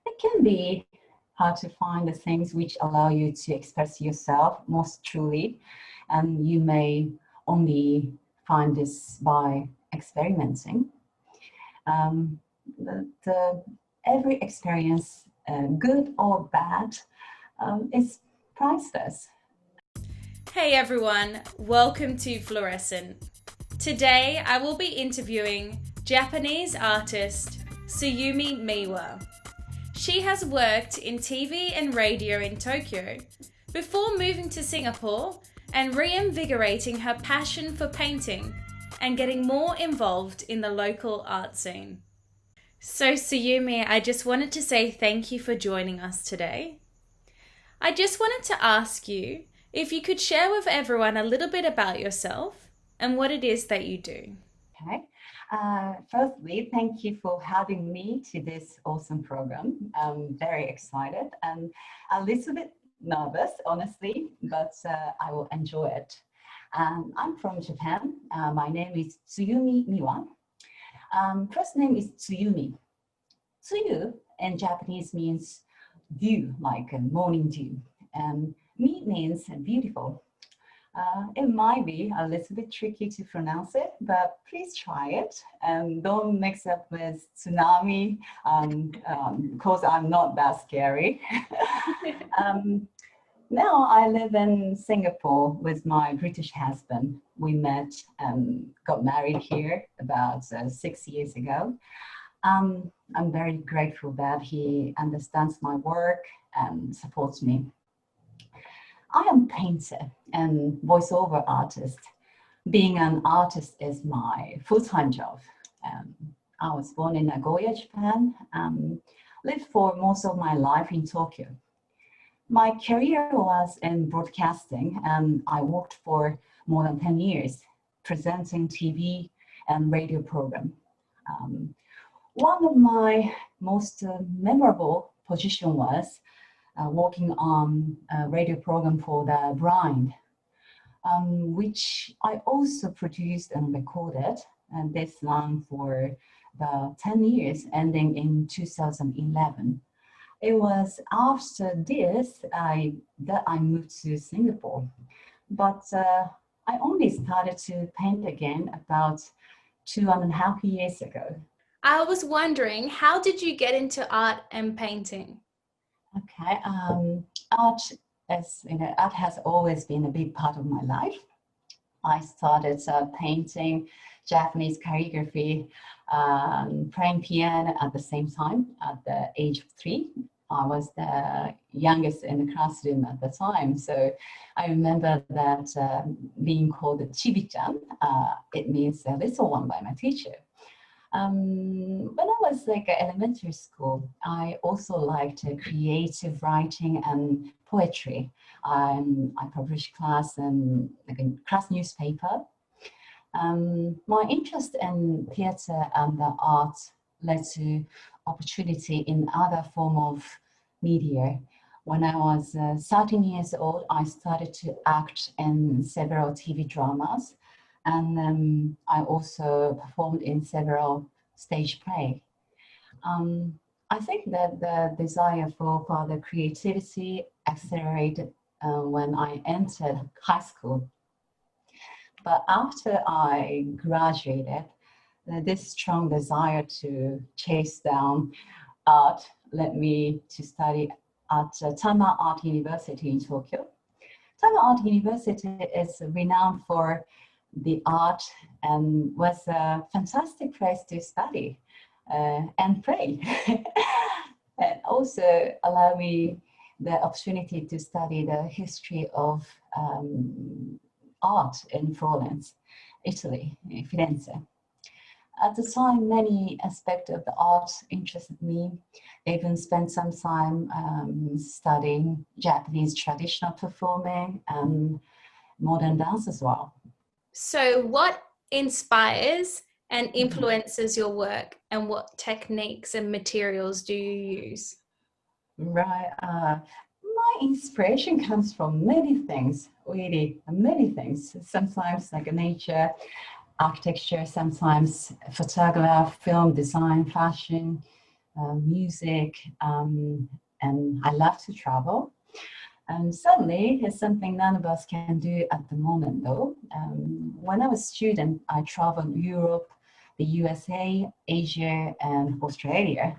it can be hard to find the things which allow you to express yourself most truly. And you may only find this by experimenting. But every experience, good or bad, is priceless. Hey everyone, welcome to Fluorescent. Today I will be interviewing Japanese artist Tsuyumi Miwa. She has worked in TV and radio in Tokyo before moving to Singapore and reinvigorating her passion for painting and getting more involved in the local art scene. So Tsuyumi, I just wanted to say thank you for joining us today. I just wanted to ask you if you could share with everyone a little bit about yourself and what it is that you do. Okay. Firstly, thank you for having me to this awesome program. I'm very excited and a little bit nervous, honestly, but I will enjoy it. I'm from Japan. My name is Tsuyumi Miwa. First name is Tsuyumi. Tsuyu in Japanese means dew, like a morning dew. And Mi means beautiful. It might be a little bit tricky to pronounce it, but please try it and don't mix up with tsunami because I'm not that scary. Now I live in Singapore with my British husband. We met and got married here about 6 years ago. I'm very grateful that he understands my work and supports me. I am a painter and voiceover artist. Being an artist is my full-time job. I was born in Nagoya, Japan, lived for most of my life in Tokyo. My career was in broadcasting and I worked for more than 10 years presenting TV and radio program. One of my most memorable position was working on a radio program for the blind, which I also produced and recorded, and this ran for the 10 years, ending in 2011. It was after this that I moved to Singapore, but I only started to paint again about 2.5 years ago. I was wondering, how did you get into art and painting? Okay, art, art has always been a big part of my life. I started painting Japanese calligraphy, playing piano at the same time at the age of 3. I was the youngest in the classroom at the time, so I remember that being called Chibi-chan. It means a little one by my teacher. When I was like elementary school, I also liked creative writing and poetry. I published class and like a class newspaper. My interest in theatre and the arts led to opportunity in other form of media. When I was 13 years old, I started to act in several TV dramas. And I also performed in several stage plays. I think that the desire for further creativity accelerated when I entered high school. But after I graduated, this strong desire to chase down art led me to study at Tama Art University in Tokyo. Tama Art University is renowned for the art and was a fantastic place to study and play. And also allow me the opportunity to study the history of art in Florence, Italy, in Firenze. At the time, many aspects of the art interested me. I even spent some time studying Japanese traditional performing and modern dance as well. So, what inspires and influences your work, and what techniques and materials do you use? Right. My inspiration comes from many things, really, many things. Sometimes like nature, architecture, sometimes photography, film design, fashion, music, and I love to travel. And suddenly, it's something none of us can do at the moment, though. When I was a student, I traveled Europe, the USA, Asia, and Australia.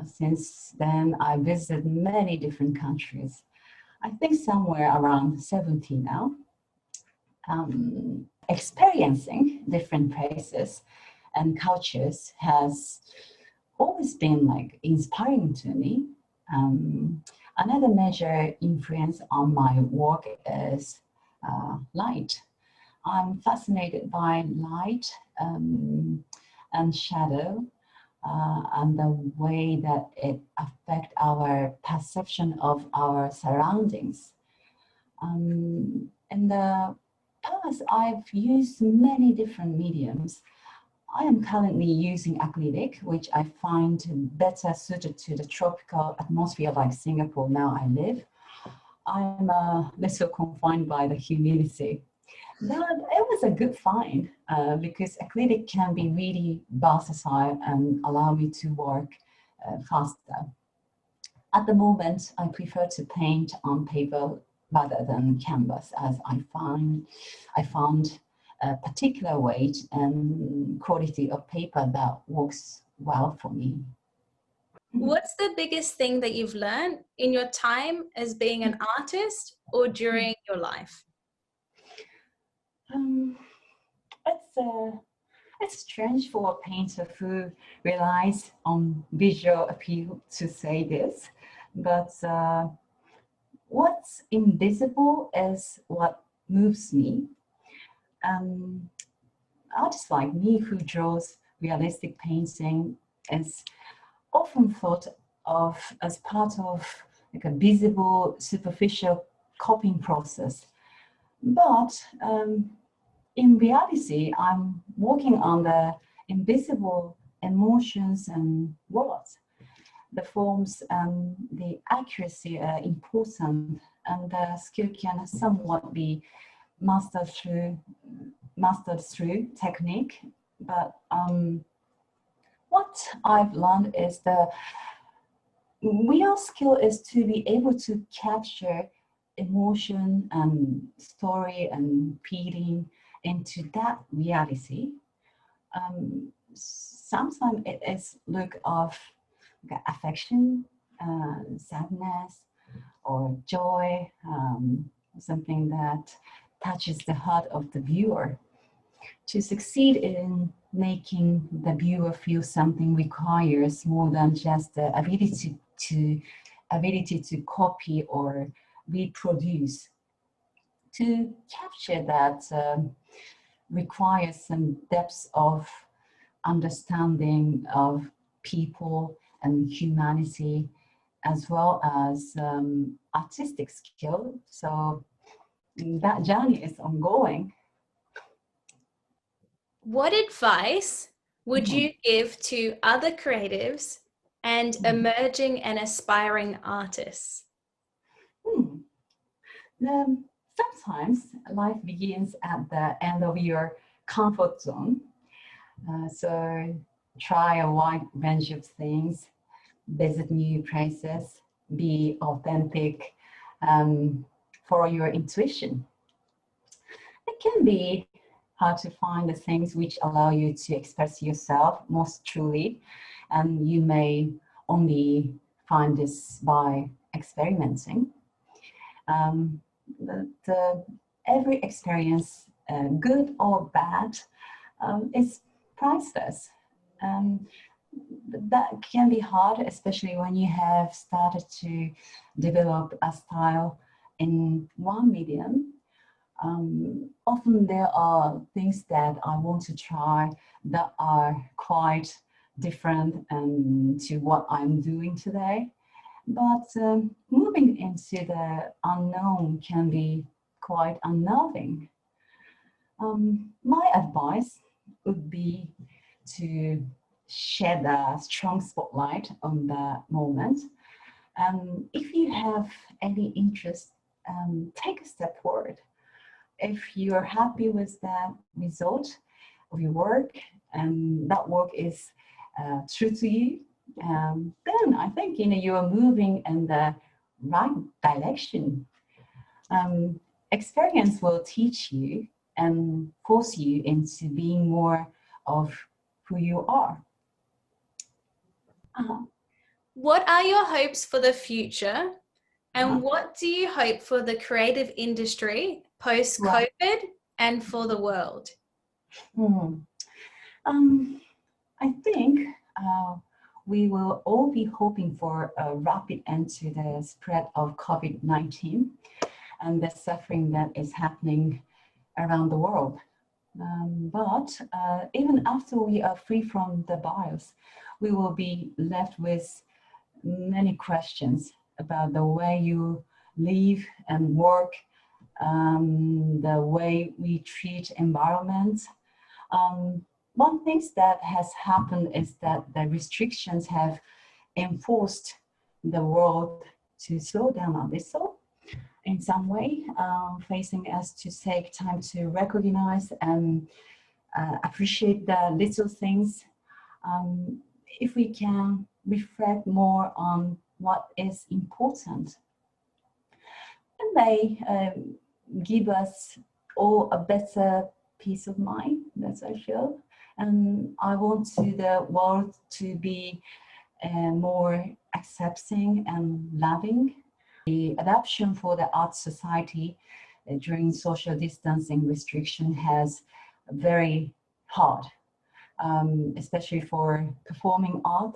Since then, I visited many different countries. I think somewhere around 70 now. Experiencing different places and cultures has always been like inspiring to me. Another major influence on my work is light. I'm fascinated by light and shadow and the way that it affects our perception of our surroundings. In the past, I've used many different mediums. I am currently using acrylic, which I find better suited to the tropical atmosphere like Singapore now I live. I'm a little confined by the humidity. But it was a good find because acrylic can be really versatile and allow me to work faster. At the moment, I prefer to paint on paper rather than canvas, as I found a particular weight and quality of paper that works well for me. What's the biggest thing that you've learned in your time as being an artist or during your life? Um, it's strange for a painter who relies on visual appeal to say this, but what's invisible is what moves me. Artists like me who draws realistic painting is often thought of as part of like a visible, superficial copying process. But in reality, I'm working on the invisible emotions and words. The forms and the accuracy are important, and the skill can somewhat be mastered through technique. But what I've learned is the real skill is to be able to capture emotion and story and feeling into that reality. Sometimes it is look of affection, sadness, or joy, something that touches the heart of the viewer. To succeed in making the viewer feel something requires more than just the ability to copy or reproduce. To capture that requires some depth of understanding of people and humanity, as well as artistic skill. So that journey is ongoing. What advice would you give to other creatives and emerging and aspiring artists? Sometimes life begins at the end of your comfort zone. So try a wide range of things, visit new places, be authentic, follow your intuition. It can be hard to find the things which allow you to express yourself most truly, and you may only find this by experimenting. But every experience, good or bad, is priceless. That can be hard, especially when you have started to develop a style in one medium. Often there are things that I want to try that are quite different to what I'm doing today. But moving into the unknown can be quite unnerving. My advice would be to shed a strong spotlight on the moment. If you have any interest, take a step forward. If you're happy with the result of your work and that work is true to you, then I think you are moving in the right direction. Experience will teach you and force you into being more of who you are. What are your hopes for the future? And Uh, what do you hope for the creative industry well, post-COVID and for the world? hmm. I think we will all be hoping for a rapid end to the spread of COVID-19 and the suffering that is happening around the world. But even after we are free from the virus, we will be left with many questions about the way you live and work, the way we treat environments. One thing that has happened is that the restrictions have enforced the world to slow down a little in some way, facing us to take time to recognize and appreciate the little things. If we can reflect more on what is important, it may give us all a better peace of mind, that's I feel. And I want the world to be more accepting and loving. The adaptation for the art society during social distancing restriction has very hard, especially for performing art.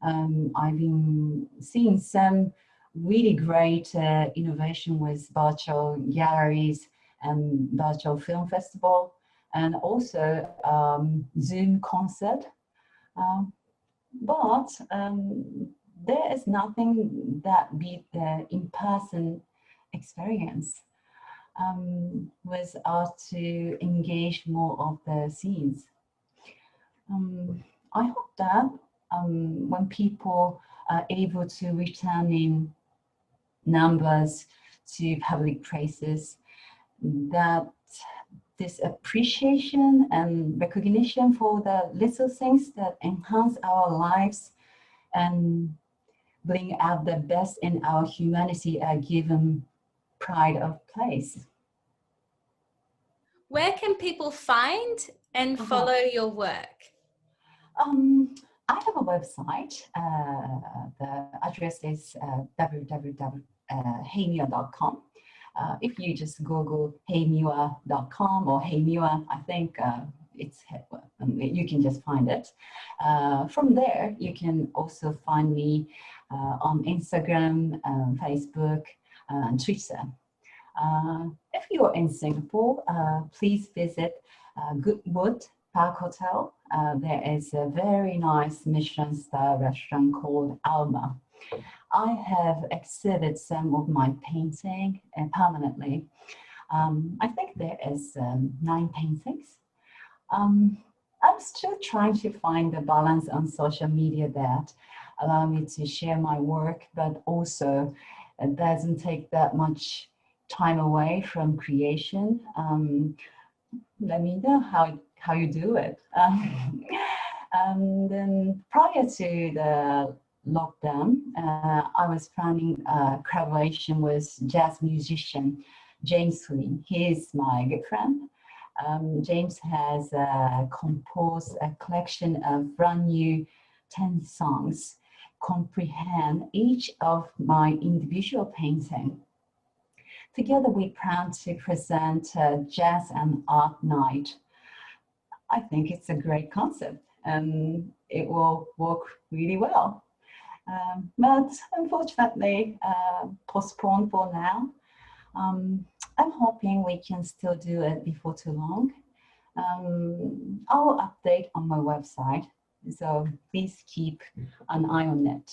I've been seeing some really great innovation with virtual galleries and virtual film festival, and also Zoom concert. Um, but there is nothing that beat the in-person experience with art to engage more of the scenes. I hope that when people are able to return in numbers to public places, that this appreciation and recognition for the little things that enhance our lives and bring out the best in our humanity are given pride of place. Where can people find and follow your work? I have a website. The address is www.heymiwa.com. If you just Google heymiwa.com or heymiwa, I think you can just find it. From there, you can also find me on Instagram, Facebook, and Twitter. If you are in Singapore, please visit Goodwood Park Hotel. There is a very nice Michelin star restaurant called Alma. I have exhibited some of my painting permanently. I think there is 9 paintings. I'm still trying to find the balance on social media that allow me to share my work, but also it doesn't take that much time away from creation. Let me know how you do it. And then prior to the lockdown, I was planning a collaboration with jazz musician James Flynn. He is my good friend. James has composed a collection of brand new 10 songs, comprehend each of my individual painting. Together, we plan to present a jazz and art night. I think it's a great concept and it will work really well. But unfortunately, postponed for now. I'm hoping we can still do it before too long. I will update on my website, so please keep an eye on it.